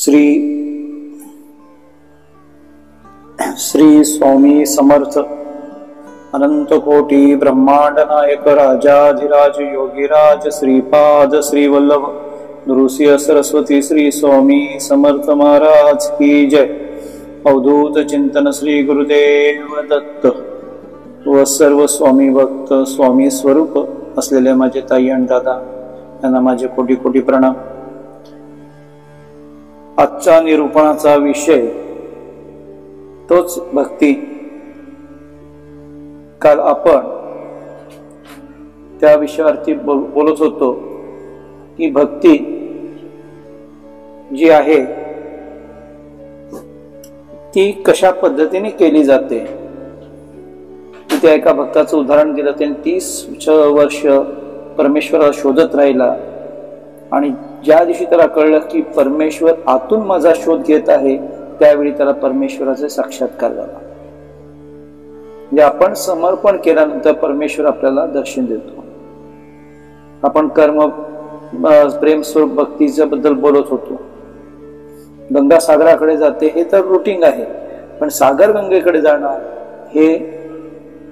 श्री श्री स्वामी समर्थ अनंत कोटी ब्रह्मांड नायक राजाधिराज योगीराज श्रीपाद श्रीवल्लभ नृसिंह सरस्वती श्री स्वामी समर्थ महाराज की जय। अवधूत चिंतन श्री गुरुदेव दत्त व सर्व स्वामी भक्त स्वामी स्वरूप असलेले माझे ताई आणि दादा यांना माझे कोटी कोटी प्रणाम। आजचा निरूपणाचा विषय तोच भक्ती। काल आपण त्या विषयावरती बोलत होतो की भक्ती जी आहे ती कशा पद्धतीने केली जाते। त्या एका भक्ताचं उदाहरण दिलं, त्याने 30 वर्ष परमेश्वराला शोधत राहिला आणि ज्या दिवशी त्याला कळलं की परमेश्वर आतून माझा शोध घेत आहे त्यावेळी त्याला परमेश्वराचा साक्षात्कार झाला। म्हणजे आपण समर्पण केल्यानंतर परमेश्वर आपल्याला दर्शन देतो। आपण कर्म प्रेम स्वरूप भक्तीच्या बद्दल बोलत होतो। गंगा सागराकडे जाते हे तर रुटीन आहे, पण सागर गंगेकडे जाणं हे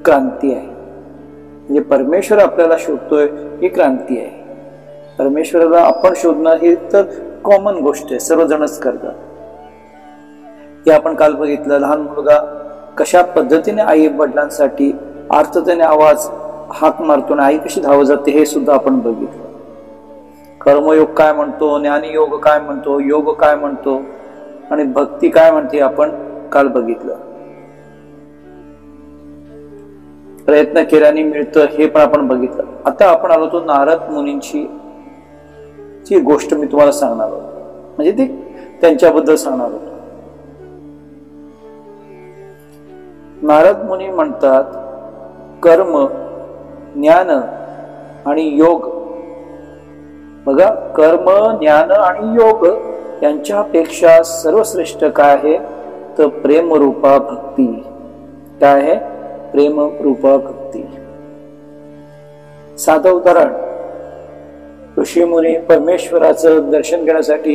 क्रांती आहे। म्हणजे परमेश्वर आपल्याला शोधतोय ही क्रांती आहे। परमेश्वराला आपण शोधणं ही तर कॉमन गोष्ट आहे, सर्वजणच करतात। हे आपण काल बघितलं। लहान मुलगा कशा पद्धतीने आई वडिलांसाठी आर्ततेने आवाज हाक मारतो आणि आई कशी धावत जाते हे सुद्धा आपण बघितलं। कर्मयोग काय म्हणतो, ज्ञानयोग काय म्हणतो, योग काय म्हणतो आणि भक्ती काय म्हणते आपण काल बघितलं। प्रयत्न केल्याने मिळतं हे पण आपण बघितलं। आता आपण आलो तो नारद मुनींची ची गोष्ट मी तुम्हाला सांगणार होतो, म्हणजे ती त्यांच्याबद्दल सांगणार होतो। नारद मुनी म्हणतात कर्म ज्ञान आणि योग, बघा कर्म ज्ञान आणि योग यांच्यापेक्षा सर्वश्रेष्ठ काय आहे तर प्रेमरूपा भक्ती। काय आहे? प्रेमरूपा भक्ती। साधं उदाहरण, ऋषी मुनी परमेश्वराचं दर्शन घेण्यासाठी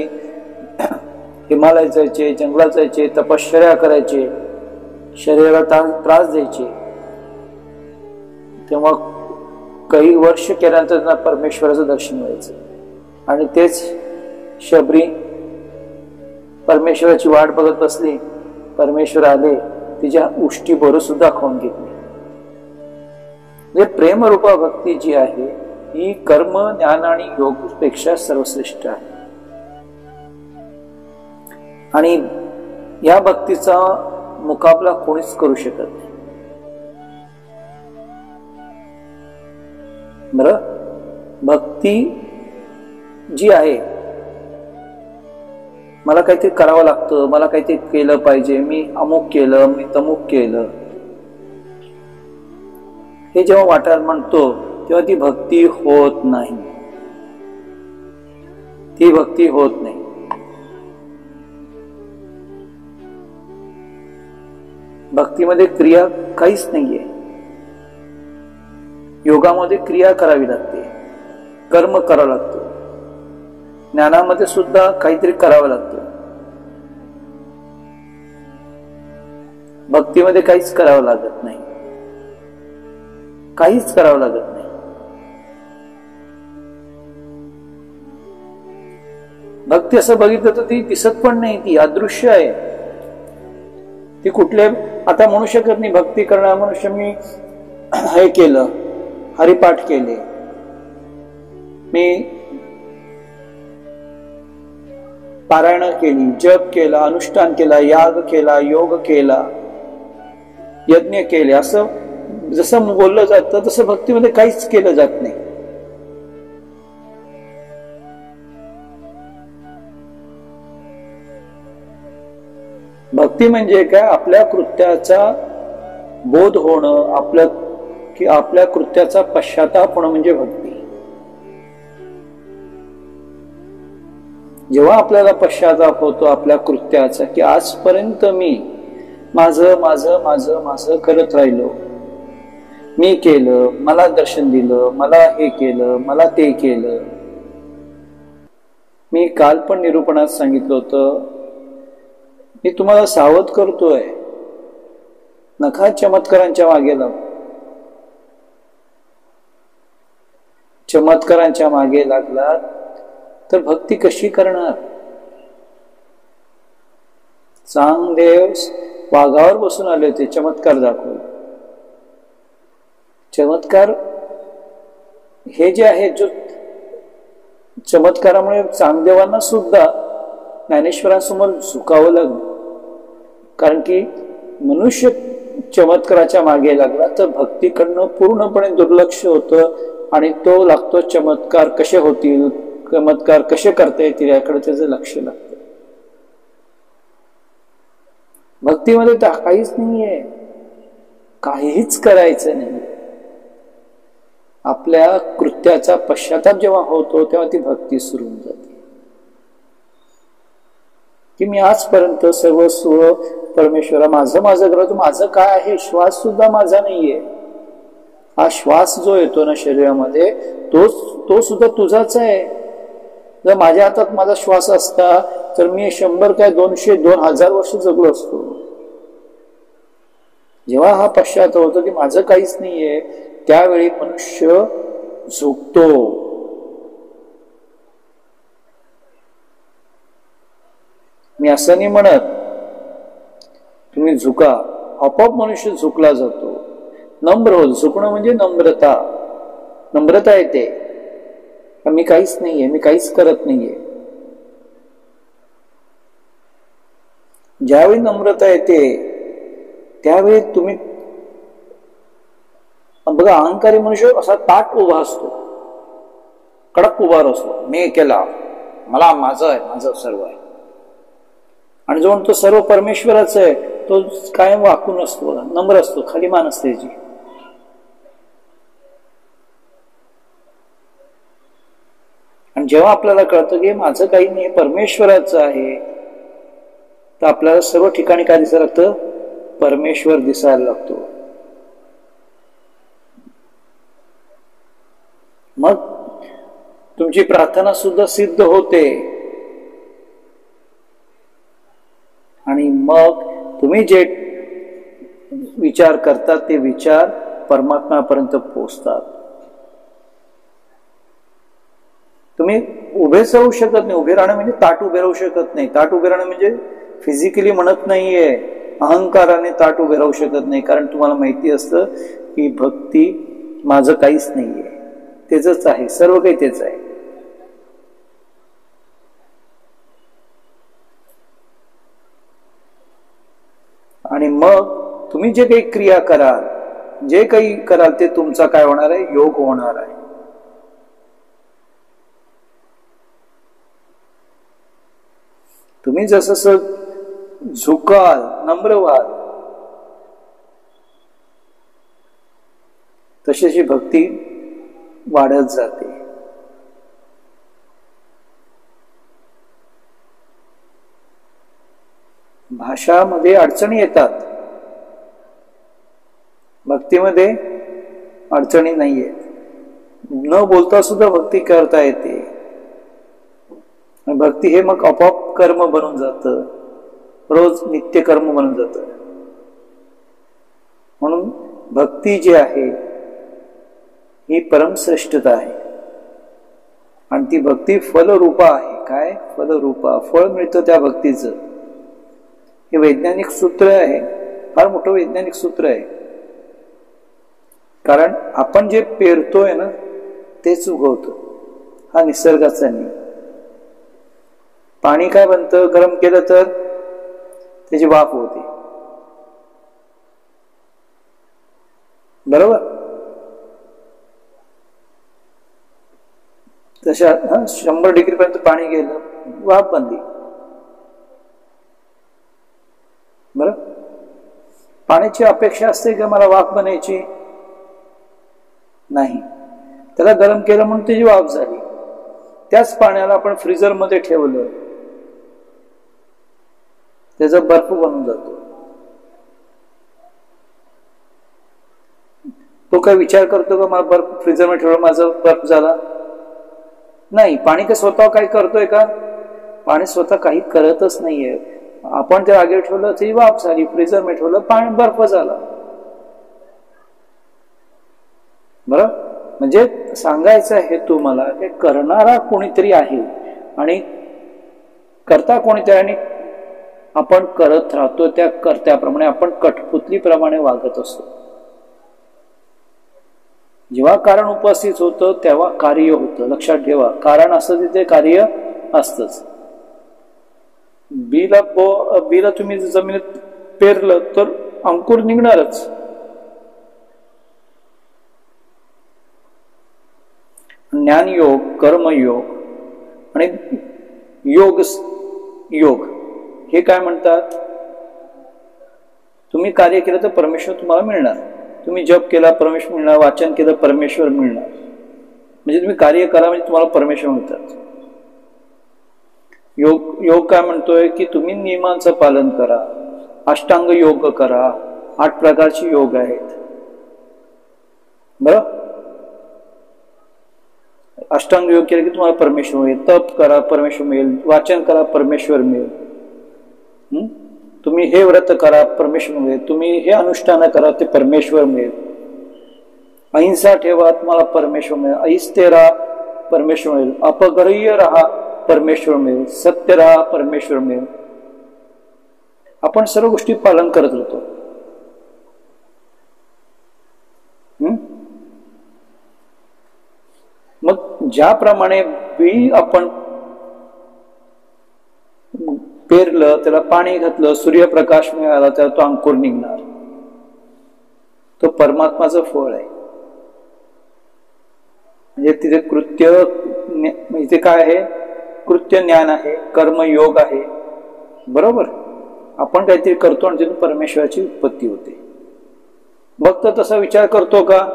हिमालयात जायचे, जंगलात जायचे, तपश्चर्या करायचे, शरीराला त्रास द्यायचे। तेव्हा काही वर्ष केल्यानंतर त्यांना परमेश्वराचं दर्शन व्हायचं आणि तेच शबरी परमेश्वराची वाट बघत बसली, परमेश्वर आले, तिच्या उष्टी बोरं सुद्धा खाऊन घेतली। म्हणजे प्रेमरूपा भक्ती जी आहे ही कर्म ज्ञान आणि योग पेक्षा सर्वश्रेष्ठ आहे। आणि या भक्तीचा मुकाबला कोणीच करू शकत नाही। बरं, भक्ती जी आहे मला काहीतरी करावं लागतं, मला काहीतरी केलं पाहिजे, मी अमुक केलं, मी तमुक केलं, हे जेव्हा वाटायला म्हणतो तेव्हा ती भक्ती होत नाही। ती भक्ती होत नाही। भक्तीमध्ये क्रिया काहीच नाहीये। योगामध्ये क्रिया करावी लागते, कर्म करावं लागतं, ज्ञानामध्ये सुद्धा काहीतरी करावं लागतं। भक्तीमध्ये काहीच करावं लागत नाही, काहीच करावं लागत नाही। भक्ती असं बघितलं तर ती दिसत पण नाही, ती अदृश्य आहे। ती कुठले आता म्हणू शकत नाही भक्ती करणारा मनुष्य मी हे केलं, हरिपाठ केले, मी पारायण केली, जप केला, अनुष्ठान केला, याग केला, योग केला, यज्ञ केले, असं जसं बोललं जातं तसं भक्तीमध्ये काहीच केलं जात नाही। भक्ती म्हणजे काय? आपल्या कृत्याचा बोध होणं, आपल्या कृत्याचा पश्चाताप होणं म्हणजे भक्ती। जेव्हा आपल्याला पश्चाताप होतो आपल्या कृत्याचा की आजपर्यंत मी माझं माझं माझं माझं करत राहिलो, मी केलं, मला दर्शन दिलं, मला हे केलं, मला ते केलं, मी काल पण निरूपणात सांगितलं होतं, मी तुम्हाला सावध करतोय, नका चमत्कारांच्या मागे लागू. चमत्कारांच्या मागे लागलात तर भक्ती कशी करणार? चांगदेव वाघावर बसून आले होते, चमत्कार दाखवले. चमत्कार हे जे आहे, जो चमत्कारामुळे चांगदेवांना सुद्धा ज्ञानेश्वरांसमोर झुकावं लागलं. कारण की मनुष्य चमत्काराच्या मागे लागला तर भक्तीकडनं पूर्णपणे दुर्लक्ष होतं आणि तो लागतो चमत्कार कसे होतील, चमत्कार कसे करता येतील याकडे त्याचं लक्ष लागतं. भक्तीमध्ये तर काहीच नाहीये, काहीच करायचं नाही. आपल्या कृत्याचा पश्चाताप जेव्हा होतो तेव्हा ती भक्ती सुरू होऊन जाते. की मी आजपर्यंत सर्वस्व परमेश्वरा माझं माझं करतो, माझं काय आहे? श्वास सुद्धा माझा नाहीये. हा श्वास जो येतो ना शरीरामध्ये, तो सुद्धा तुझाच आहे. जर माझ्या हातात माझा श्वास असता तर मी 100 काय 200 2000 वर्ष जगलो असतो. जेव्हा हा पश्चाताप होतो की माझं काहीच नाहीये, त्यावेळी मनुष्य झुकतो. मी असं नाही म्हणत तुम्ही झुका, आपोआप मनुष्य झुकला जातो, नम्र होत. झुकणं म्हणजे नम्रता, नम्रता येते. मी काहीच नाहीये, मी काहीच करत नाहीये. ज्यावेळी नम्रता येते त्यावेळी तुम्ही बघा, अहंकारी मनुष्य असा ताट उभा असतो, कडक उभा असतो. मी केला, मला माझं आहे, माझं सर्व आहे. आणि जो तो सर्व परमेश्वराच आहे तो कायम वाकून असतो, बघा, नम्र असतो, खाली मान असते त्याची. आणि जेव्हा आपल्याला कळतं की माझं काही नाही, परमेश्वराचं आहे, तर आपल्याला सर्व ठिकाणी काय दिसायला लागतं? परमेश्वर दिसायला लागतो. मग तुमची प्रार्थना सुद्धा सिद्ध होते. आणि मग तुम्ही जे विचार करतात ते विचार परमात्म्यापर्यंत पोहोचतात. तुम्ही उभेच राहू शकत नाही. उभे राहणं म्हणजे ताट उभे राहू शकत नाही. ताट उभे राहणं म्हणजे फिजिकली म्हणत नाहीये, अहंकाराने ताट उभे राहू शकत नाही. कारण तुम्हाला माहिती असतं की भक्ती माझं काहीच नाहीये, तेच आहे, सर्व काही तेच आहे. आणि मग तुम्ही जे काही क्रिया कराल, जे काही कराल ते तुमचा काय होणार आहे? योग होणार आहे. तुम्ही जसं झुकाल, नम्र व्हाल, तशी भक्ती वाढत जाते. भाषामध्ये अडचणी येतात, भक्तीमध्ये अडचणी नाहीये. न बोलता सुद्धा भक्ती करता येते. भक्ती हे मग आपोआप कर्म बनून जातं, रोज नित्य कर्म बनून जातं. म्हणून भक्ती जी आहे ही परमश्रेष्ठता आहे. आणि ती भक्ती फलरूपा आहे. काय फलरूपा? फळ मिळतं त्या भक्तीचं. हे वैज्ञानिक सूत्र आहे, फार मोठं वैज्ञानिक सूत्र आहे. कारण आपण जे पेरतोय ना तेच उगवतं. हा निसर्गाचा नियम. पाणी काय बनतं? गरम केलं तर त्याची वाफ होते, बरोबर? तशा 100 डिग्री पर्यंत पाणी गेलं, वाफ बनली, बरं? पाण्याची अपेक्षा असते का मला वाफ बनायची? नाही. त्याला गरम केलं म्हणून त्याची वाफ झाली. त्याच पाण्याला आपण फ्रीजर मध्ये ठेवलं, त्याचा बर्फ बनून जातो. तो काय विचार करतो का मला बर्फ फ्रीजर मध्ये ठेवलं, माझा बर्फ झाला? नाही. पाणी काय स्वतः काही करतोय का? पाणी स्वतः काही करतच नाहीये. आपण त्या जागेवर ठेवलं ती वाफ झाली, फ्रीजर मध्ये ठेवलं पाणी बर्फ झाला. बरं, म्हणजे सांगायचं हेतू मला की करणारा कोणीतरी आहे आणि करता कोणीतरी, आणि आपण करत राहतो. त्या कर्त्याप्रमाणे आपण कठपुतलीप्रमाणे वागत असतो. जेव्हा कारण उपस्थित होतं तेव्हा कार्य होतं. लक्षात ठेवा, कारण असतं तिथे कार्य असतंच. बीला तुम्ही जमिनीत पेरलं तर अंकुर निघणारच. ज्ञानयोग, कर्मयोग आणि योग हे काय म्हणतात? तुम्ही कार्य केलं तर परमेश्वर तुम्हाला मिळणार. तुम्ही जप केला परमेश्वर मिळणार, वाचन केलं परमेश्वर मिळणार. म्हणजे तुम्ही कार्य करा म्हणजे तुम्हाला परमेश्वर मिळतात. योग काय म्हणतोय की तुम्ही नियमांचं पालन करा, अष्टांग योग करा. 8 प्रकारचे योग आहेत. बरं, अष्टांग योग केले की तुम्हाला परमेश्वर मिळेल. तप करा परमेश्वर मिळेल, वाचन करा परमेश्वर मिळेल. तुम्ही हे व्रत करा परमेश्वर मिळेल, तुम्ही हे अनुष्ठान करा ते परमेश्वर मिळेल. अहिंसा ठेवा तुम्हाला परमेश्वर मिळेल, अहिस्ते राहा परमेश्वर मिळेल, अपग्रह्य राहा परमेश्वर मिळेल, सत्य राहा परमेश्वर मिळेल. आपण सर्व गोष्टी पालन करत होतो. मग ज्याप्रमाणे बी आपण पेरलं, त्याला पाणी घातलं, सूर्यप्रकाश मिळाला, त्याला तो अंकुर निघणार. तो परमात्माचं फळ आहे. म्हणजे तिथे कृत्य, इथे काय आहे? कृत्य ज्ञान आहे, कर्मयोग आहे. बरोबर, आपण काहीतरी करतो आणि तिथून परमेश्वराची उत्पत्ती होते. भक्त तसा विचार करतो का?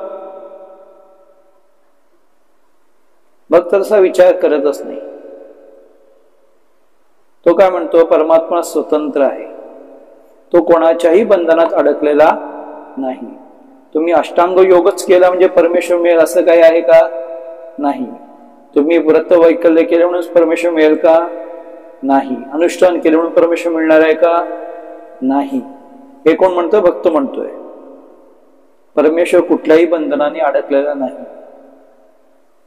भक्त तसा विचार करतच नाही. तो काय म्हणतो? परमात्मा स्वतंत्र आहे, तो कोणाच्याही बंधनात अडकलेला नाही. तुम्ही अष्टांग योगच केला म्हणजे परमेश्वर मिळेल असं काही आहे का? नाही. तुम्ही व्रत वैकल्य केले म्हणून परमेश्वर मिळेल का? नाही. अनुष्ठान केले म्हणून परमेश्वर मिळणार आहे का? नाही. हे कोण म्हणतं? भक्त म्हणतोय. परमेश्वर कुठल्याही बंधनाने अडकलेला नाही.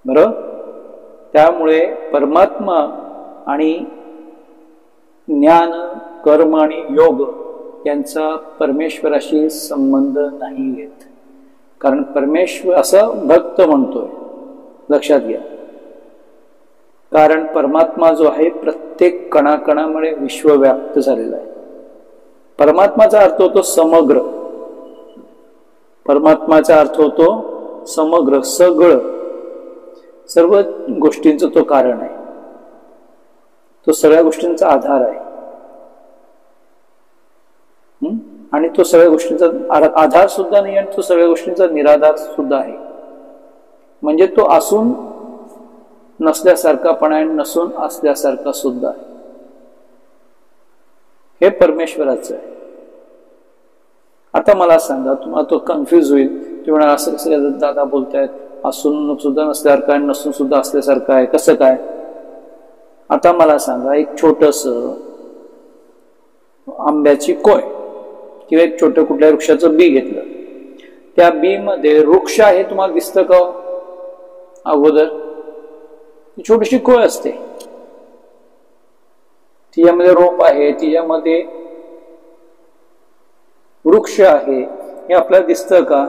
बरोबर, त्यामुळे परमात्मा आणि ज्ञान, कर्म आणि योग यांचा परमेश्वराशी संबंध नाही येत. कारण परमेश्वर असं भक्त म्हणतोय. लक्षात घ्या, कारण परमात्मा जो आहे प्रत्येक कणाकणामुळे विश्वव्याप्त झालेला आहे. परमात्माचा अर्थ होतो समग्र. परमात्माचा अर्थ होतो समग्र, सगळं, सर्व गोष्टींचं तो कारण आहे. तो सगळ्या गोष्टींचा आधार आहे. आणि तो सगळ्या गोष्टींचा आधार सुद्धा नाही आणि तो सगळ्या गोष्टींचा निराधार सुद्धा आहे. म्हणजे तो असून नसल्यासारखा पण आहे, नसून असल्यासारखा सुद्धा आहे. हे परमेश्वराचं आहे. आता मला सांगा, तुम्हाला तो कन्फ्युज होईल. तुम्ही म्हणा असं कसं दादा बोलतायत, असून सुद्धा नसल्यासारखं आहे, नसून सुद्धा असल्यासारखं आहे, कसं काय? आता मला सांगा, एक छोटस आंब्याची कोय किंवा एक छोटं कुठल्या वृक्षाचं बी घेतलं, त्या बी मध्ये वृक्ष आहे तुम्हाला दिसतं का? अगोदर छोटीशी कोय असते, तिच्यामध्ये रोप आहे, तिच्यामध्ये वृक्ष आहे, हे आपल्याला दिसतं का?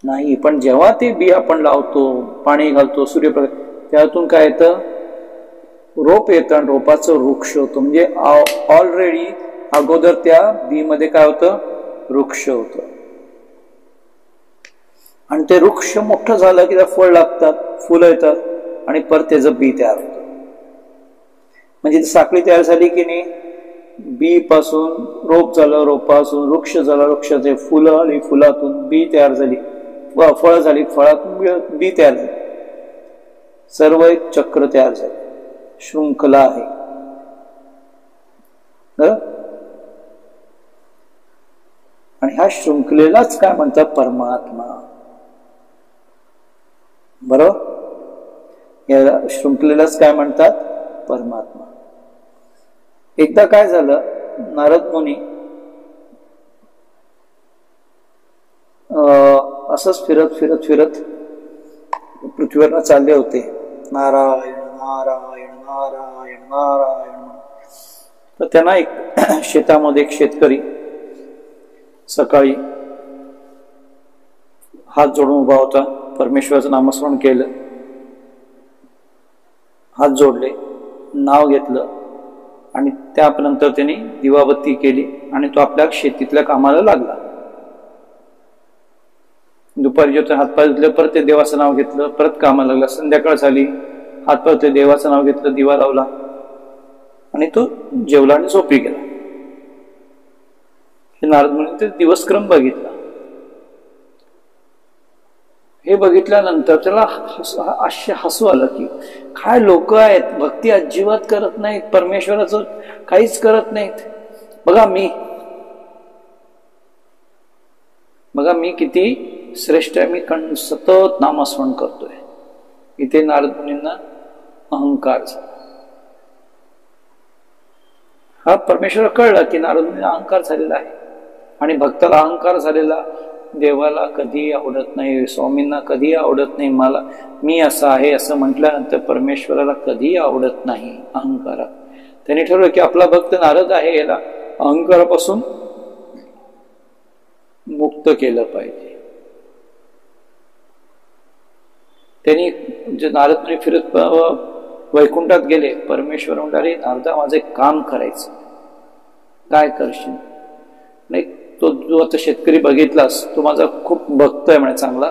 नाही. पण जेव्हा ते बी आपण लावतो, पाणी घालतो, सूर्यप्रकाश, त्यातून काय येतं? रोप येतं आणि रोपाचं वृक्ष होतं. म्हणजे ऑलरेडी अगोदर त्या बी मध्ये काय होतं? वृक्ष होतं. आणि ते वृक्ष मोठं झालं की त्याला फळ लागतात, फुलं येतात आणि परत त्याचं बी तयार होतं. म्हणजे साखळी तयार झाली की नाही? बी पासून रोप झालं, रोपापासून वृक्ष झालं, वृक्षाचे फुलं आली, फुलातून बी तयार झाली, फळं झाली, फळातून बी तयार झाली. सर्व एक चक्र तयार झाले, शृंखला आहे. आणि ह्या शृंखलेलाच काय म्हणतात? परमात्मा. बरोबर, या शृंखलेलाच काय म्हणतात, परमात्मा. एकदा काय झालं, नारद मुनी असंच फिरत फिरत फिरत पृथ्वीवरनं चालले होते. नारायण नारायण नारायण नारायण. तर त्यांना एक शेतामध्ये एक शेतकरी सकाळी हात जोडून उभा होता, परमेश्वराचं नामस्मरण केलं, हात जोडले, नाव घेतलं आणि त्यानंतर त्यांनी दिवाबत्ती केली आणि तो आपल्या शेतीतल्या कामाला लागला. दुपारी जेव्हा हातपाय धुतले, परत ते देवाचं नाव घेतलं, परत कामाला लागला. संध्याकाळ झाली, हातपाय ते देवाचं नाव घेतलं, दिवा लावला आणि तो जेवला आणि झोपी गेला. हे नारद मुनींनी ते दिवसक्रम बघितला. हे बघितल्यानंतर त्याला हसू आलं की काय लोक आहेत, भक्ती अजिबात करत नाहीत, परमेश्वराचं काहीच करत नाहीत. बघा मी किती श्रेष्ठ आहे, मी सतत नामस्मरण करतोय. इथे नारद मुनींना अहंकार झाला. हा परमेश्वर कळला की नारद मुनींना अहंकार झालेला आहे आणि भक्ताला अहंकार झालेला देवाला कधी आवडत नाही, स्वामींना कधी आवडत नाही. मी असं आहे असं म्हटल्यानंतर परमेश्वराला कधी आवडत नाही अहंकारात. त्यांनी ठरवलं की आपला भक्त नारद आहे, याला अहंकारापासून मुक्त केलं पाहिजे. त्यांनी जे नारद मुनी फिरत वैकुंठात गेले, परमेश्वर म्हणाले, नारदा माझं एक काम करायचं, काय करशील? नाही, तो जो आता शेतकरी बघितलास, तो माझा खूप भक्त आहे म्हणे चांगला,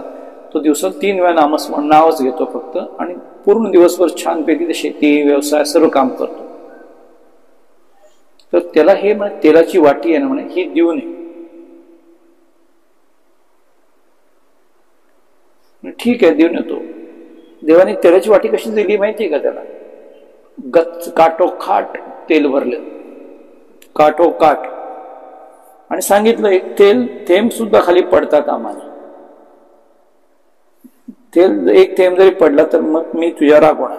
तो दिवसात 3 वेळा नावच घेतो फक्त आणि पूर्ण दिवसभर छानपैकी शेती व्यवसाय सर्व काम करतो. तर त्याला हे म्हणे तेलाची वाटी आहे ना म्हणे, ही देऊ नये. ठीक आहे, देऊन येतो. देवाने तेलाची वाटी कशी दिली माहितीये का त्याला? गच्च काठोकाठ तेल भरले, काठोकाठ, आणि सांगितलं एक तेल थेंब सुद्धा खाली पडता कामा नये. तेल एक थेंब जरी पडला तर मग मी तुझ्या रागवणार.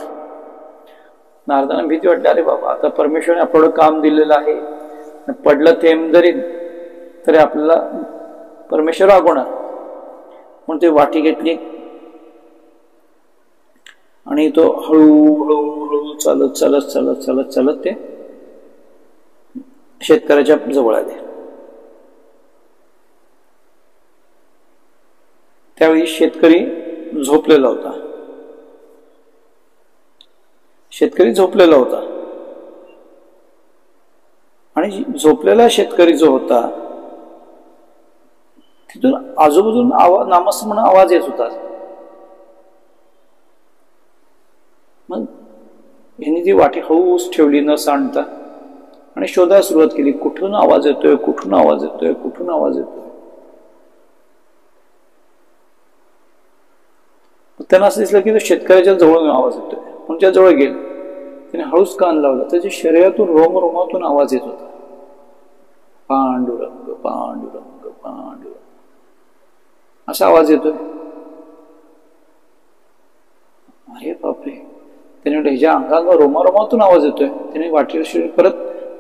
नारदांना भीती वाटली, अरे बाबा आता परमेश्वराने आपलं काम दिलेलं आहे, पडलं थेंब जरी तरी आपल्याला परमेश्वर रागवणार. म्हणून ते वाटी घेतली आणि तो हळूहळू चालत चालत चालत चालत चालत ते शेतकऱ्याच्या जवळ आले. त्यावेळी शेतकरी झोपलेला होता. आणि झोपलेला शेतकरी जो होता तिथून आजूबाजून नामस्मरण आवाज येत होता. मग यांनी ती वाटी हळूच ठेवली न सांडता आणि शोधायला सुरुवात केली, कुठून आवाज येतोय, कुठून आवाज येतोय, कुठून आवाज येतोय. त्यांना असं दिसलं की तो शेतकऱ्याच्या जवळ आवाज येतोय, म्हणून त्या जवळ गेले. त्याने हळूच कान लावला, त्याच्या शरीरातून रोमातून आवाज येत होता, पांडुरंग पांडुरंग पांडुरंग असा आवाज येतोय. अरे बापरे, त्याने म्हटलं ह्याच्या अंगाला रोमातून आवाज येतोय. त्याने वाटेल परत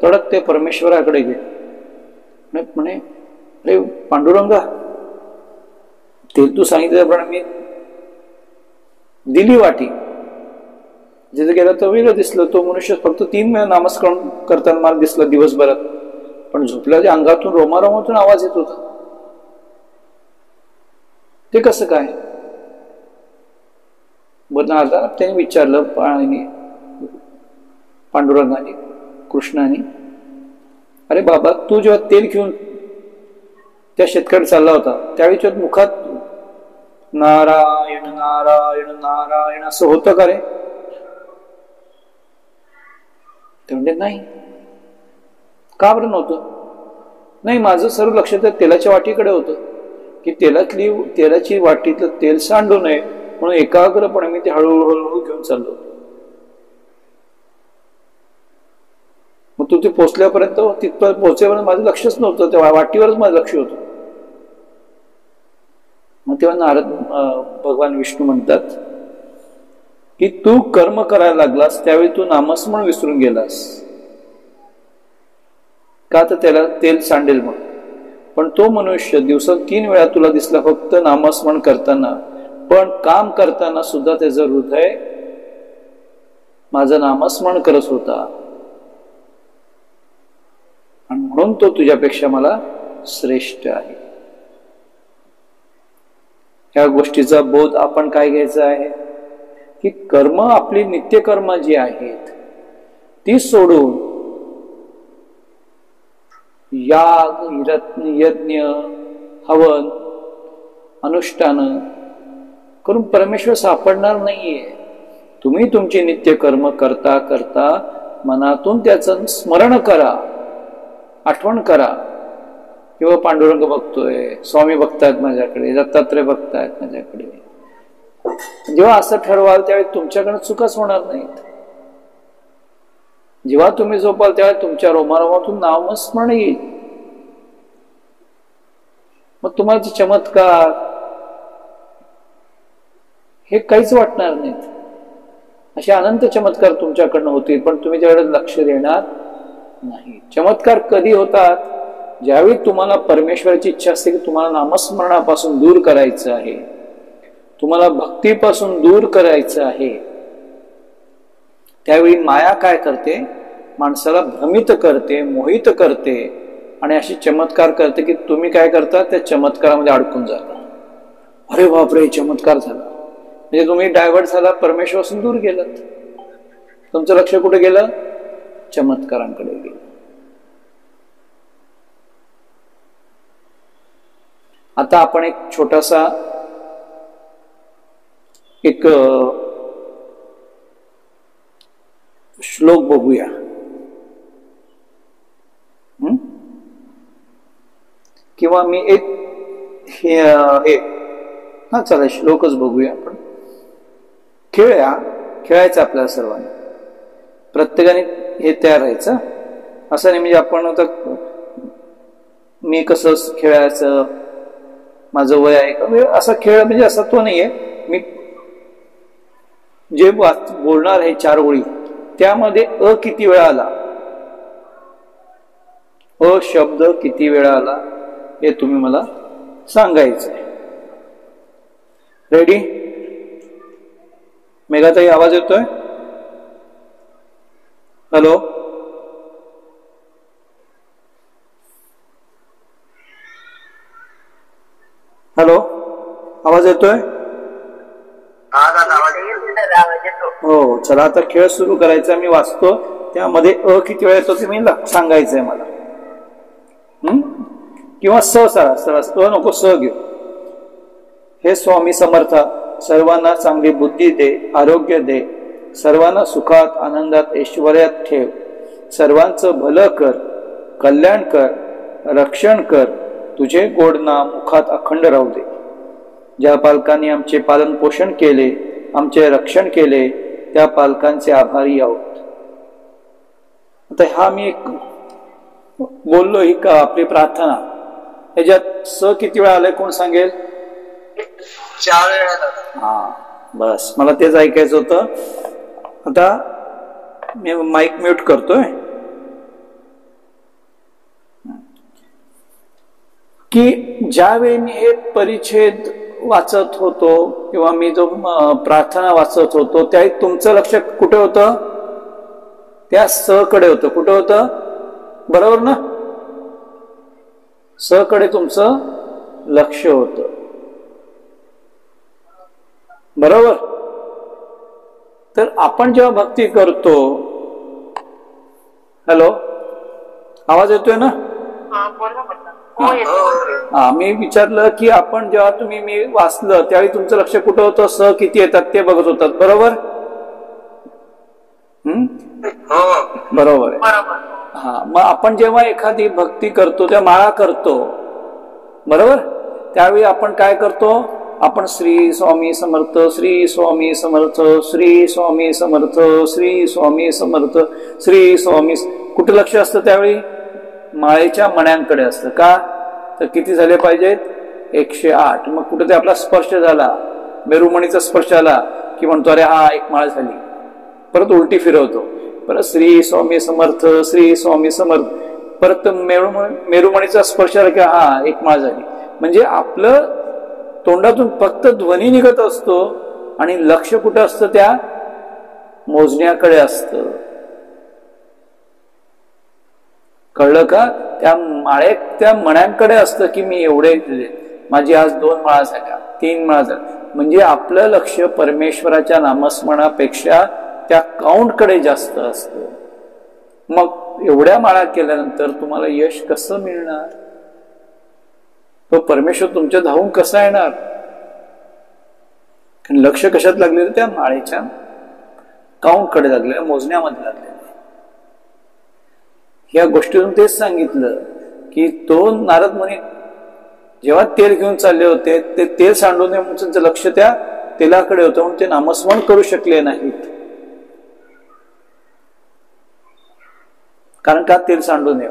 तडक ते परमेश्वराकडे गेले. म्हणे अरे पांडुरंगा, ते तू सांगितल्याप्रमाणे मी दिली वाटी, जिथे गेला तो वेगळं दिसलं. तो मनुष्य फक्त 3 वेळा नामस्मरण करताना मला दिसला दिवसभरात, पण झोपल्याच्या अंगातून रोमातून आवाज येत होता. ते कसं काय? नारदांना त्याने विचारलं, पांडुरंगाने, कृष्णाने, अरे बाबा तू जेव्हा तेल घेऊन त्या शेतकऱ्याकडे चालला होता त्यावेळी तुझ्या मुखात नारायण नारायण नारायण असं होतं का रे? ते म्हणजे नाही. का बरं नव्हतं? नाही, माझं सर्व लक्ष त्या तेलाच्या वाटीकडे होतं की तेलाची वाटीतलं तेल सांडू नये म्हणून एकाग्रपणे मी ते हळूहळू घेऊन चाललो. मग तू ते पोचल्यापर्यंत, तिथपर्यंत पोहोचेपर्यंत माझं लक्षच नव्हतं, त्या वाटीवरच माझं लक्ष होतं. मग तेव्हा नारद भगवान विष्णू म्हणतात की तू कर्म करायला लागलास त्यावेळी तू नामस्मरण विसरून गेलास का, तर त्याला तेल सांडेल म्हणून. पण तो मनुष्य दिवसात 3 वेळा तुला दिसला फक्त नामस्मरण करताना, पण काम करताना सुद्धा त्याचं हृदय माझं नामस्मरण करत होता, आणि म्हणून तो तुझ्यापेक्षा मला श्रेष्ठ आहे. या गोष्टीचा बोध आपण काय घ्यायचा आहे की कर्म, आपली नित्यकर्म जी आहेत ती सोडून याग, यज्ञ, हवन, अनुष्ठान करून परमेश्वर सापडणार नाहीये. तुम्ही तुमची नित्यकर्म करता करता मनातून त्याचं स्मरण करा, आठवण करा. किंवा पांडुरंग बघतोय, स्वामी बघतायत माझ्याकडे, दत्तात्रय बघतायत माझ्याकडे. जेव्हा असं ठरवाल त्यावेळी तुमच्याकडे चुकाच होणार नाहीत. जेव्हा तुम्ही झोपाल तेव्हा तुमच्या रोमारोमातून नामस्मरण येईल. मग तुम्हाला चमत्कार हे काहीच वाटणार नाहीत. असे अनंत चमत्कार तुमच्याकडनं होतील, पण तुम्ही त्याकडे लक्ष देणार नाही. चमत्कार कधी होतात? ज्यावेळी तुम्हाला परमेश्वराची इच्छा असते की तुम्हाला नामस्मरणापासून दूर करायचं आहे, तुम्हाला भक्तीपासून दूर करायचं आहे, त्यावेळी माया काय करते? माणसाला भ्रमित करते, मोहित करते, आणि अशी चमत्कार करते की तुम्ही काय करता? त्या चमत्कारामध्ये अडकून जाता. अरे बापरे, चमत्कार झाला, म्हणजे तुम्ही डायव्हर्ट झाला, परमेश्वरापासून दूर गेलात. तुमचं लक्ष कुठे गेलं? चमत्कारांकडे गेलं. आता आपण एक छोटासा एक श्लोक बघूया. किंवा मी एक हे हा चला श्लोकच बघूया आपण. खेळायचं आपल्याला सर्वांनी, प्रत्येकाने हे तयार राहायचं. असं नाही म्हणजे आपण आता मी कसं खेळायचं, माझं वय आहे का, असा खेळ म्हणजे असा तो नाहीये. मी जे बोलणार आहे 4 ओळी त्यामध्ये अ किती वेळा आला, अ शब्द किती वेळा आला हे तुम्ही मला सांगायचं आहे. रेडी? मेघाताई आवाज येतोय? हॅलो, हॅलो, आवाज येतोय? हो, चला आता खेळ सुरू करायचा. मी वाचतो, त्यामध्ये अ किती वेळा येतो ते मी सांगायचंय मला. किंवा स सरस अ नको, स घेऊ. हे स्वामी समर्थ, सर्वांना चांगली बुद्धी दे, आरोग्य दे, सर्वांना सुखात, आनंदात, ऐश्वर्यात ठेव, सर्वांचं भलं कर, कल्याण कर, रक्षण कर, तुझे गोड नाम मुखात अखंड राहू दे. ज्या पालकांनी आमचे पालन पोषण केले, आमचे रक्षण केले, त्या पालकांचे आभारी आहोत. आता हा मी एक बोललो, ही का आपली प्रार्थना. ह्याच्यात स किती वेळा आलाय कोण सांगेल? 4 वेळा. हा, बस मला तेच ऐकायचं होतं. आता मी माईक म्यूट करतोय. की ज्यावेळी मी हे परिच्छेद वाचत होतो किंवा मी जो प्रार्थना वाचत होतो त्यावेळी तुमचं लक्ष कुठे होतं? त्या स कडे होतं. कुठे होतं? बरोबर ना? स कडे तुमचं लक्ष होतं, बरोबर? तर आपण जेव्हा भक्ती करतो, हॅलो, आवाज येतोय ना? हा, मी विचारलं की आपण जेव्हा मी वाचलं त्यावेळी तुमचं लक्ष कुठं होतं? स किती येतात ते बघत होतात, बरोबर? बरोबर आहे. हा, मग आपण जेव्हा एखादी भक्ती करतो, त्या माळा करतो, बरोबर, त्यावेळी आपण काय करतो? आपण श्री स्वामी समर्थ, श्री स्वामी समर्थ, श्री स्वामी समर्थ, श्री स्वामी समर्थ, श्री स्वामी. कुठे लक्ष असतं त्यावेळी? माळेच्या मण्यांकडे असतं. का? तर किती झाले पाहिजेत? 108. मग कुठे ते आपला स्पर्श झाला, मेरुमणीचा स्पर्श झाला, की म्हणतो अरे हा एक माळ झाली, परत उलटी फिरवतो, परत श्री स्वामी समर्थ, श्री स्वामी समर्थ, परत मेरुमणीचा स्पर्श झाला की हा एक माळ झाली. म्हणजे आपलं तोंडातून फक्त ध्वनी निघत असतो आणि लक्ष कुठं असतं, त्या मोजण्याकडे असतं. कळलं का? त्या मण्यांकडे असतं की मी एवढे दिले, माझी आज 2 माळा झाल्या, 3 माळा झाल्या. म्हणजे आपलं लक्ष परमेश्वराच्या नामस्मरणापेक्षा त्या काउंटकडे जास्त असतं. मग एवढ्या माळा केल्यानंतर तुम्हाला यश कसं मिळणार? तो परमेश्वर तुमच्या धावून कसा येणार? लक्ष कशात लागलेलं? त्या माळेच्या काउंटकडे लागलेलं, मोजण्यामध्ये लागलेलं. या गोष्टीतून तेच सांगितलं की तो नारद मुनी जेव्हा तेल घेऊन चालले होते, ते तेल सांडू नये म्हणून त्यांचं लक्ष त्या तेलाकडे होतं, म्हणून ते नामस्मरण करू शकले नाहीत. कारण का? तेल सांडू नये.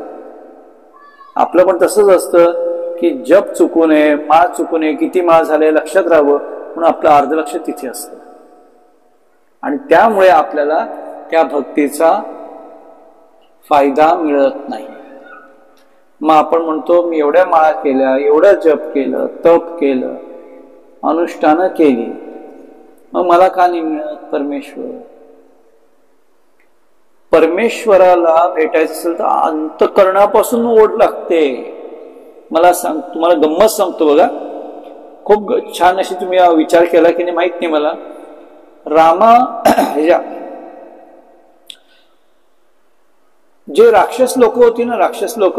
आपलं पण तसंच असतं की जप चुकू नये, माळ चुकू नये, किती माळ झाले लक्षात राहावं म्हणून आपलं अर्ध लक्ष तिथे असतं. आणि त्यामुळे आपल्याला त्या भक्तीचा फायदा मिळत नाही. मग आपण म्हणतो मी एवढ्या माळा केल्या, एवढं जप केलं, तप केलं, अनुष्ठानं केली, मग मला का नाही मिळत परमेश्वर? परमेश्वराला भेटायचं असेल तर अंतःकरणापासून ओढ लागते. मला तुम्हाला गंमत सांगतो बघा, खूप छान अशी तुम्ही विचार केला की नाही माहित नाही मला. जे राक्षस लोक होती ना, राक्षस लोक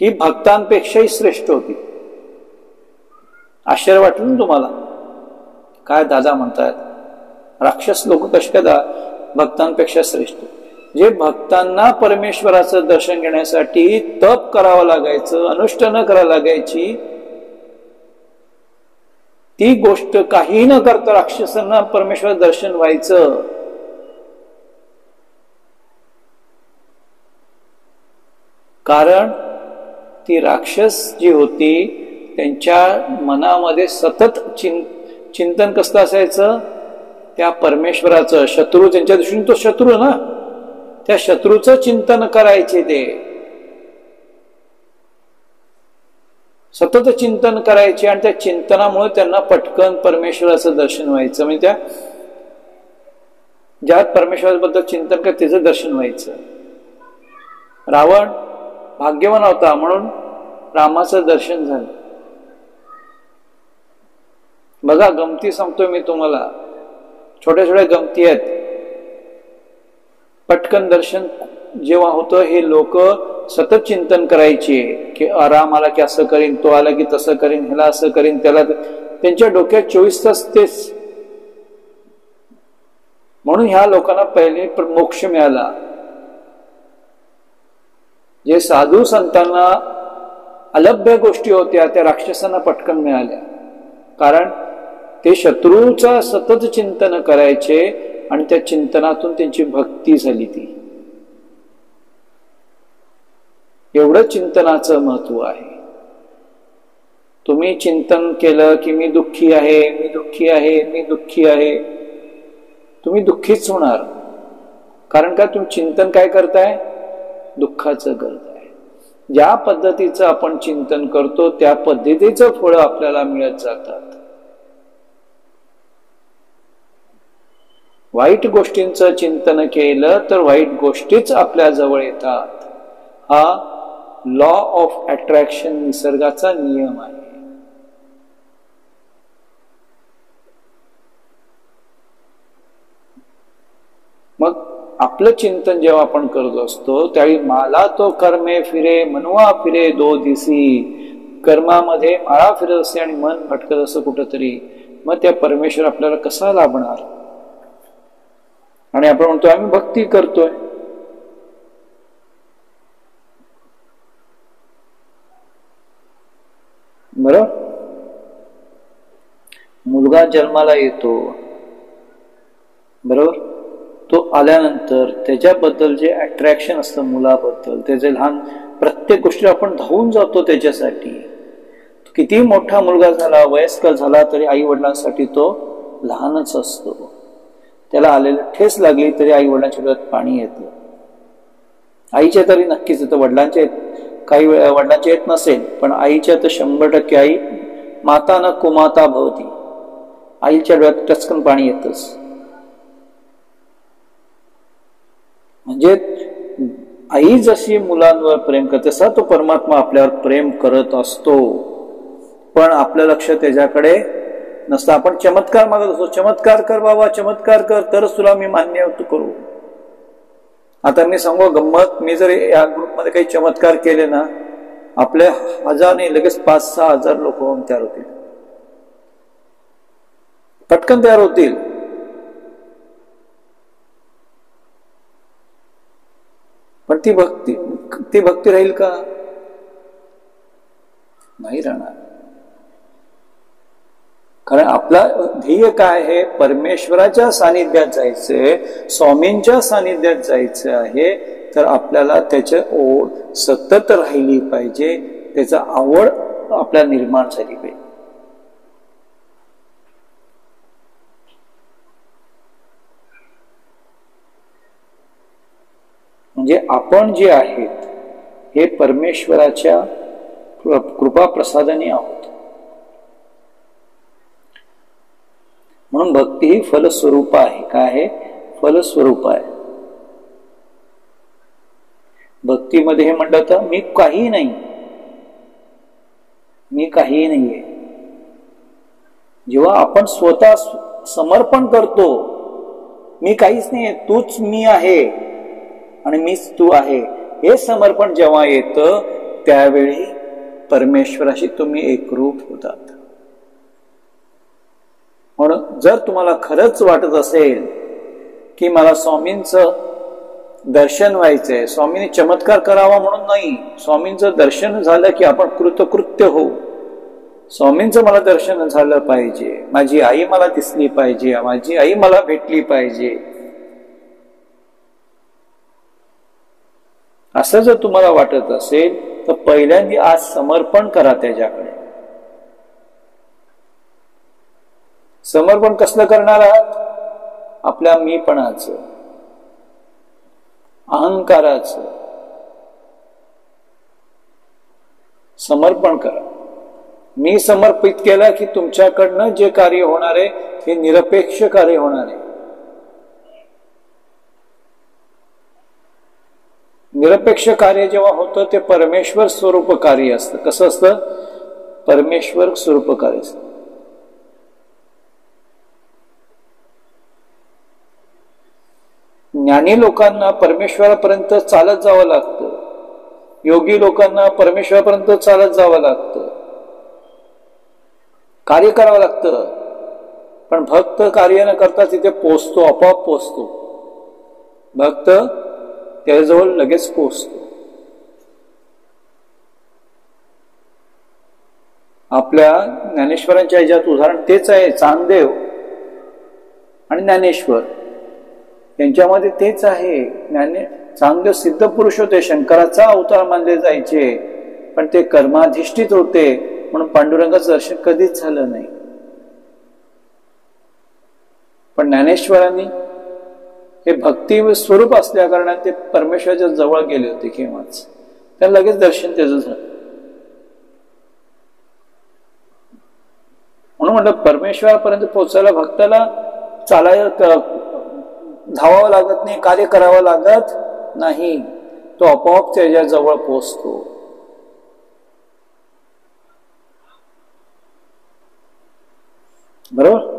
ही भक्तांपेक्षाही श्रेष्ठ होती. आश्चर्य वाटलं ना तुम्हाला? काय दादा म्हणतायत, राक्षस लोक कसे काय भक्तांपेक्षा श्रेष्ठ? जे भक्तांना परमेश्वराचं दर्शन घेण्यासाठी तप करावं लागायचं, अनुष्ठानं करावं लागायची, ती गोष्ट काही न करता राक्षसांना परमेश्वर दर्शन व्हायचं. कारण ती राक्षस जी होती त्यांच्या मनामध्ये सतत चिंतन कसं असायचं? त्या परमेश्वराचं, शत्रू त्यांच्या दृष्टीने तो शत्रू ना, त्या शत्रूचं चिंतन करायचे, ते सतत चिंतन करायचे आणि त्या चिंतनामुळे त्यांना पटकन परमेश्वराचं दर्शन व्हायचं. म्हणजे त्या ज्या परमेश्वराबद्दल चिंतन करत त्याचं दर्शन व्हायचं. रावण भाग्यवान होता म्हणून रामाचं दर्शन झालं. बघा गमती सांगतोय मी तुम्हाला, छोट्या छोट्या गमती आहेत. पटकन दर्शन जेव्हा होतं हे लोक सतत चिंतन करायचे की राम आला की असं करीन, तो आला की तसं करीन, ह्याला असं करीन, त्याला. त्यांच्या डोक्यात 24 तास तेच. म्हणून ह्या लोकांना पहिले मोक्ष मिळाला. जे साधू संतांना अलभ्य गोष्टी होत्या त्या राक्षसांना पटकन मिळाल्या. कारण ते शत्रूचा सतत चिंतन करायचे आणि त्या चिंतनातून त्यांची भक्ती झाली. ती एवढं चिंतनाचं महत्व आहे. तुम्ही चिंतन केलं की मी दुःखी आहे, मी दुःखी आहे, मी दुःखी आहे, तुम्ही दुःखीच होणार. कारण का? तुम्ही चिंतन काय करताय? दुःखाचं करताय. ज्या पद्धतीचं आपण चिंतन करतो त्या पद्धतीचं फळ आपल्याला मिळत जातात. वाईट गोष्टींचं चिंतन केलं तर वाईट गोष्टीच आपल्या जवळ येतात. हा लॉ ऑफ अट्रॅक्शन, निसर्गाचा नियम आहे. मग आपलं चिंतन जेव्हा आपण करत असतो त्यावेळी मला तो कर्मे फिरे मनवा फिरे दो दिसी, कर्मामध्ये माळा फिरत असते आणि मन भटकत असं कुठंतरी. मग त्या परमेश्वर आपल्याला कसा लाभणार? आणि आपण म्हणतो आम्ही भक्ती करतोय. बरोबर? मुलगा जन्माला येतो, बरोबर? तो आल्यानंतर त्याच्याबद्दल जे अट्रॅक्शन असतं मुलाबद्दल, त्याचे लहान प्रत्येक गोष्टी आपण धावून जातो त्याच्यासाठी. किती मोठा मुलगा झाला, वयस्कर झाला तरी आई वडिलांसाठी तो लहानच असतो. त्याला आलेलं ठेस लागली तरी आई वडिलांच्या डोळ्यात पाणी येतं. आईच्या तरी नक्कीच येतं, वडिलांच्या काही वेळा वडिलांच्या येत नसेल, पण आईच्या तर 100% आई माता न कुमाता भवती. आईच्या डोळ्यात टचकन पाणी येतच. म्हणजे आई जशी मुलांवर प्रेम करते तसा तो परमात्मा आपल्यावर प्रेम करत असतो, पण आपलं लक्ष त्याच्याकडे नसतं. आपण चमत्कार मागत असतो, चमत्कार कर बाबा, चमत्कार कर तरच तुला मी मान्य करू. आता मी सांगू गंमत, मी जर या ग्रुपमध्ये काही चमत्कार केले ना, आपले 1000 नाही लगेच 5-6 हजार लोक होऊन तयार होतील, पटकन तयार होतील. पण ती भक्ती राहील का? नाही राहणार. कारण आपला ध्येय काय आहे? परमेश्वराच्या सानिध्यात जायचंय, स्वामींच्या सानिध्यात जायचं आहे. तर आपल्याला त्याची ओढ सतत राहिली पाहिजे, त्याचा आवड आपल्याला निर्माण झाली पाहिजे. म्हणजे आपण जे आहेत हे परमेश्वराच्या कृपा प्रसादाने आहोत. म्हणून भक्ती ही फलस्वरूप आहे. काय आहे? फलस्वरूप आहे. भक्तीमध्ये हे म्हणलं तर मी काही नाही, मी काही नाहीये. जेव्हा आपण स्वतः समर्पण करतो, मी काहीच नाहीये, तूच मी आहे आणि मीच तू आहे, हे समर्पण जेव्हा येतं त्यावेळी परमेश्वराशी तुम्ही एकरूप होतात. म्हणून जर तुम्हाला खरंच वाटत असेल की मला स्वामींचं दर्शन व्हायचंय, स्वामींनी चमत्कार करावा म्हणून नाही, स्वामींचं दर्शन झालं की आपण कृतकृत्य होऊ. स्वामींचं मला दर्शन झालं पाहिजे, माझी आई मला दिसली पाहिजे, माझी आई मला भेटली पाहिजे, असं जर तुम्हाला वाटत असेल तर पहिल्यांदा आज समर्पण करा त्याच्याकडे. समर्पण कसलं करणार आहात? आपल्या मीपणाचं, अहंकाराचं समर्पण करा. मी समर्पित केला की तुमच्याकडनं जे कार्य होणार आहे हे निरपेक्ष कार्य होणार आहे. निरपेक्ष कार्य जेव्हा होतं ते परमेश्वर स्वरूप कार्य असतं. कसं असतं? परमेश्वर स्वरूप कार्य असतं. ज्ञानी लोकांना परमेश्वरापर्यंत चालत जावं लागतं, योगी लोकांना परमेश्वरापर्यंत चालत जावं लागतं, कार्य करावं लागतं. पण भक्त कार्य न करता तिथे पोचतो, आपोआप पोचतो. भक्त त्याजवळ लगेच पोचतो. आपल्या ज्ञानेश्वरांच्या ह्याच्यात उदाहरण तेच आहे. चांगदेव आणि ज्ञानेश्वर यांच्यामध्ये तेच आहे. चांगदेव सिद्ध पुरुष होते, शंकराचा अवतार मानले जायचे, पण ते कर्माधिष्ठित होते म्हणून पांडुरंगाचं दर्शन कधीच झालं नाही. पण ज्ञानेश्वरांनी हे भक्ती स्वरूप असल्या कारणाने ते परमेश्वराच्या जवळ गेले होते केव्हाच, त्यांना लगेच दर्शन त्याचं झालं. म्हणून म्हटलं परमेश्वरापर्यंत पोहोचायला भक्ताला चालायला धावावं लागत नाही, कार्य करावं लागत नाही, तो आपोआप त्याच्या जवळ पोहोचतो. बरोबर?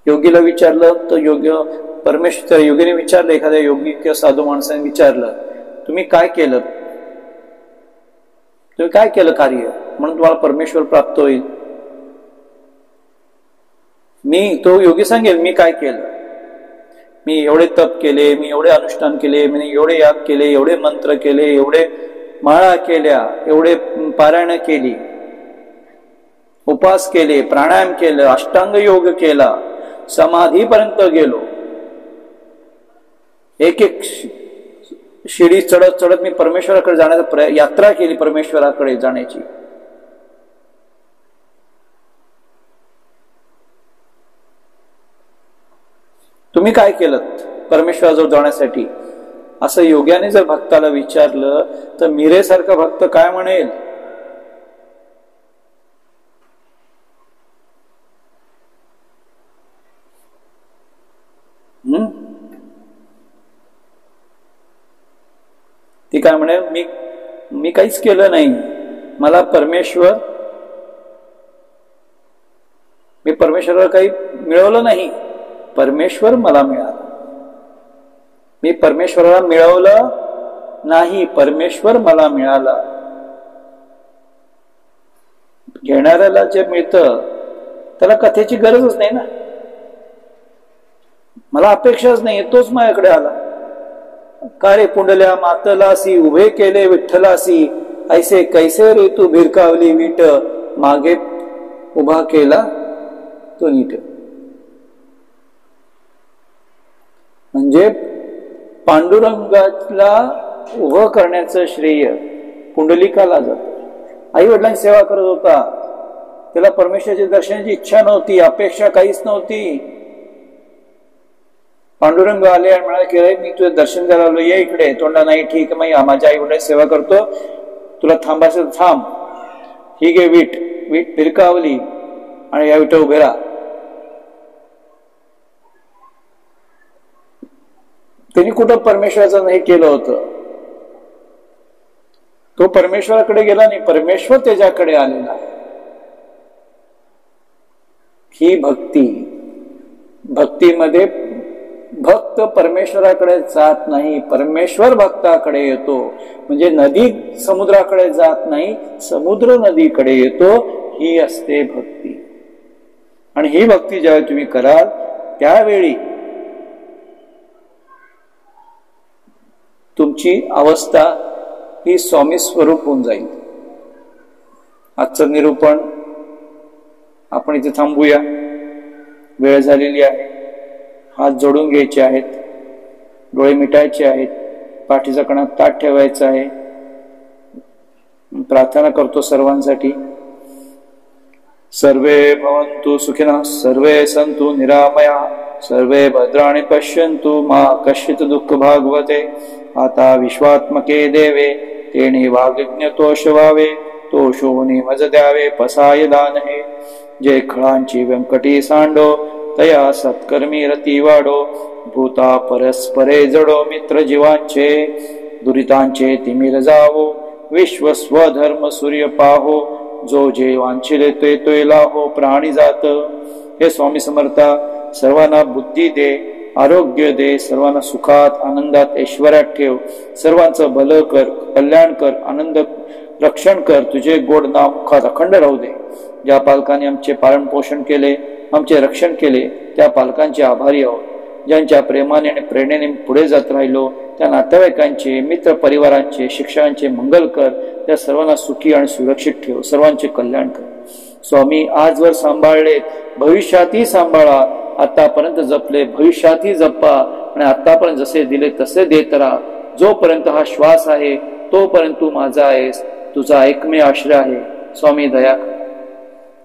योगीला विचारलं तर परमेश्वर योगीने विचारलं, एखाद्या योगी किंवा साधू माणसाने विचारलं, तुम्ही काय केलं, तुम्ही काय केलं कार्य म्हणून तुम्हाला परमेश्वर प्राप्त होईल? तो योगी सांगेल मी काय केलं, मी एवढे तप केले, मी एवढे अनुष्ठान केले, मी एवढे याग केले, एवढे मंत्र केले, एवढे माळा केल्या, एवढे पारायण केली, उपास केले, प्राणायाम केलं, अष्टांग योग केला, समाधीपर्यंत गेलो, एक एक शिडी चढत चढत मी परमेश्वराकडे जाण्याचा यात्रा केली, परमेश्वराकडे जाण्याची. तुम्ही काय केलं परमेश्वराजवळ जाण्यासाठी, असं योग्याने जर भक्ताला विचारलं तर मीरेसारखा भक्त काय म्हणेल? ती काय म्हणेल? मी काहीच केलं नाही, मला मी परमेश्वराला काही मिळवलं नाही, परमेश्वर मला मिळाला. मी परमेश्वराला मिळवलं नाही, परमेश्वर मला मिळाला. घेणाऱ्याला जे मिळतं त्याला कथेची गरजच नाही ना, मला अपेक्षाच नाही, तोच माझ्याकडे आला. का रे पुंडल्या मातलासी उभे केले विठ्ठलासी, ऐसे कैसे रे तू भिरकावली वीट, मागे उभा केला तो नीट. म्हणजे पांडुरंगाला उभं करण्याचं श्रेय पुंडलिकाला जातं. आई वडिलांची सेवा करत होता, त्याला परमेश्वराच्या दर्शनाची इच्छा नव्हती, अपेक्षा काहीच नव्हती. पांडुरंग आले आणि म्हणाले की मी तुझं दर्शन करायला आलो, ये इकडे. तोंडा नाही, ठीक आहे, मग माझ्या आई वडिलांची सेवा करतो, तुला थांबायचं थांब. ठीक आहे, वीट फिरकावली आणि या विटा उभे राहा. त्यांनी कुठं परमेश्वराचं नाही केलं होतं, तो परमेश्वराकडे गेला नाही, परमेश्वर त्याच्याकडे आलेला आहे. ही भक्तीमध्ये भक्त परमेश्वराकडे जात नाही, परमेश्वर भक्ताकडे येतो. म्हणजे नदी समुद्राकडे जात नाही, समुद्र नदीकडे येतो. ही असते भक्ती. आणि ही भक्ती ज्यावेळी तुम्ही कराल त्यावेळी तुमची अवस्था ही स्वामी स्वरूप होऊन जाईल. आजचं निरूपण आपण इथे थांबूया, वेळ झालेली आहे. हात जोडून घ्यायचे आहेत, डोळे मिटायचे आहेत, पाठीचा कणा ताट ठेवायचा आहे. प्रार्थना करतो सर्वांसाठी. सर्वे भवन्तु सुखिनः, सर्वे सन्तु निरामया, सर्वे भद्राणि पश्यन्तु मा कश्चित् दुःख भागवते. आता विश्वात्मके देवे तेणे वाग्यज्ञ तोष व्हावे, तोषोनी मज द्यावे पसाय दान हे. जे खळांची व्यंकटी सांडो, तया सत्कर्मी रती वाढो. भूता परस्परे जडो मित्र जीवांचे, दुरितांचे तिमिर जावो. विश्व स्वधर्म सूर्य पाहो, जो जे वांछिले ते तोय लाहो प्राणी जात. हे स्वामी समर्था, सर्वांना बुद्धी दे, आरोग्य दे, सर्वांना सुखात आनंदात ऐश्वर्यात ठेव. सर्वांचं भलं कर, कल्याण कर, आनंद रक्षण कर. तुझे गोड नाम मुखात अखंड राहू दे. ज्या पालकांनी आमचे पालन पोषण केले, आमचे रक्षण केले, त्या पालकांचे आभारी आहोत. ज्यांच्या प्रेमाने आणि प्रेरणेने पुढे जात राहिलो त्या नातेवाईकांचे, मित्र परिवारांचे, शिक्षकांचे मंगल कर. त्या सर्वांना सुखी आणि सुरक्षित ठेव, सर्वांचे कल्याण कर. स्वामी आजवर सांभाळले, भविष्यातही सांभाळा. आतापर्यंत जपले, भविष्यातही जपा. आणि आतापर्यंत जसे दिले तसे देत राहा. जोपर्यंत हा श्वास आहे तोपर्यंत तू माझा आहेस, तुझा एकमेव आश्रय आहे. स्वामी दया कर,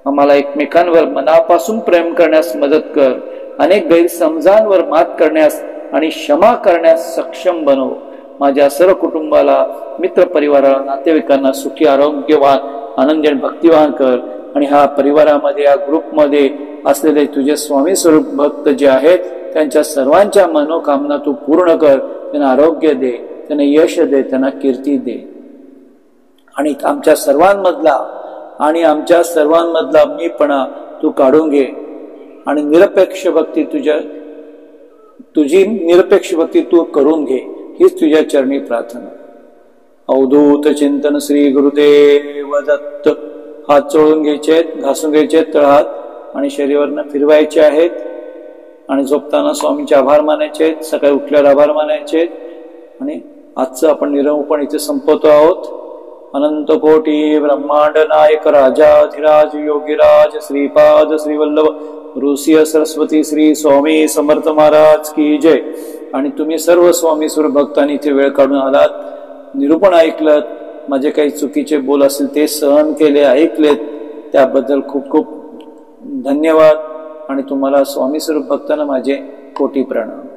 आम्हाला एकमेकांवर मनापासून प्रेम करण्यास मदत कर. अनेक गैरसमजांवर मात करण्यास आणि क्षमा करण्यास सक्षम बनव. माझ्या सर्व कुटुंबाला, मित्र परिवाराला, नातेवाईकांना सुखी, आरोग्यवान, आनंदी आणि भक्तिवान कर. आणि हा परिवारामध्ये, या ग्रुपमध्ये असलेले तुझे स्वामी स्वरूप भक्त जे आहेत त्यांच्या सर्वांच्या मनोकामना तू पूर्ण कर. त्यांना आरोग्य दे, त्यांना यश दे, त्यांना कीर्ती दे. आणि आमच्या सर्वांमधला मीपणा तू काढून घे. आणि निरपेक्ष भक्ती तुझी निरपेक्ष भक्ती तू करून घे. हीच तुझ्या चरणी प्रार्थना. अवधूत चिंतन श्री गुरुदेव दत्त. हात चोळून घ्यायचे आहेत, घासून घ्यायचे आहेत तळहात आणि शरीरावरनं फिरवायचे आहेत. आणि झोपताना स्वामींचे आभार मानायचे आहेत, सकाळी उठल्यावर आभार मानायचे आहेत. आणि आजचं आपण निरंपण इथे संपवतो आहोत. अनंत कोटी ब्रह्मांड नायक राजाधिराज योगीराज श्रीपाद श्रीवल्लभ ऋषी सरस्वती श्री स्वामी समर्थ महाराज की जय. आणि तुम्ही सर्व स्वामी स्वरूप भक्तांनी इथे वेळ काढून आलात, निरूपण ऐकलं, माझे काही चुकीचे बोल असतील ते सहन केले, ऐकलेत, त्याबद्दल खूप खूप धन्यवाद. आणि तुम्हाला स्वामी स्वरूप भक्तांना माझे कोटी प्रणाम.